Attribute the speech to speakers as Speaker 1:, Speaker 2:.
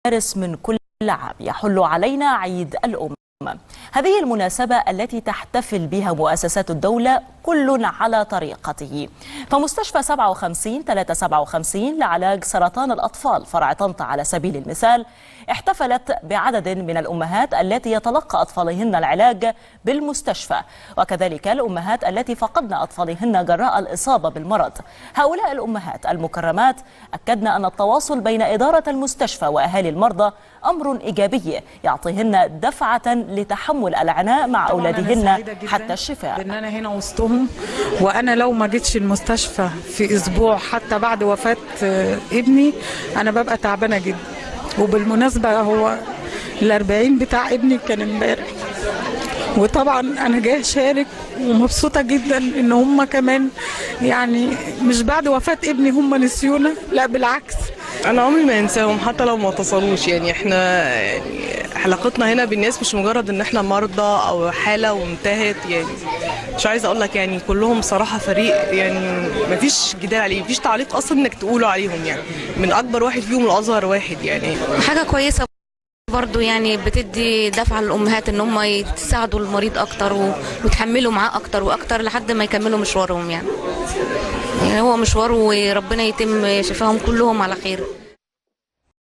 Speaker 1: مارس من كل عام يحل علينا عيد الأم. هذه المناسبة التي تحتفل بها مؤسسات الدولة كل على طريقته. فمستشفى 57 لعلاج سرطان الأطفال فرع طنطا على سبيل المثال احتفلت بعدد من الأمهات التي يتلقى أطفالهن العلاج بالمستشفى، وكذلك الأمهات التي فقدن أطفالهن جراء الإصابة بالمرض. هؤلاء الأمهات المكرمات أكدن أن التواصل بين إدارة المستشفى وأهالي المرضى أمر إيجابي يعطيهن دفعة لتحمل العناء مع أولادهن حتى الشفاء.
Speaker 2: إن أنا هنا وسطهم، وأنا لو ما جيتش المستشفى في أسبوع حتى بعد وفاة ابني أنا ببقى تعبانة جدا. وبالمناسبة هو ال40 بتاع ابني كان امبارح، وطبعا أنا جاي أشارك ومبسوطة جدا إن هم كمان يعني مش بعد وفاة ابني هم نسيونا، لا بالعكس.
Speaker 3: أنا عمري ما أنساهم حتى لو ما اتصلوش. يعني إحنا علاقتنا هنا بالناس مش مجرد إن إحنا مرضى أو حالة وانتهت. يعني مش عايزة أقول لك يعني كلهم صراحة فريق، يعني مفيش جدال عليه، مفيش تعليق أصلا إنك تقوله عليهم. يعني من أكبر واحد فيهم لأصغر واحد. يعني
Speaker 4: حاجة كويسة برضو، يعني بتدي دفعة للأمهات إن هم يساعدوا المريض أكتر ويتحملوا معاه أكتر وأكتر لحد ما يكملوا مشوارهم. يعني هو مشوار وربنا يتم شفاهم كلهم على خير.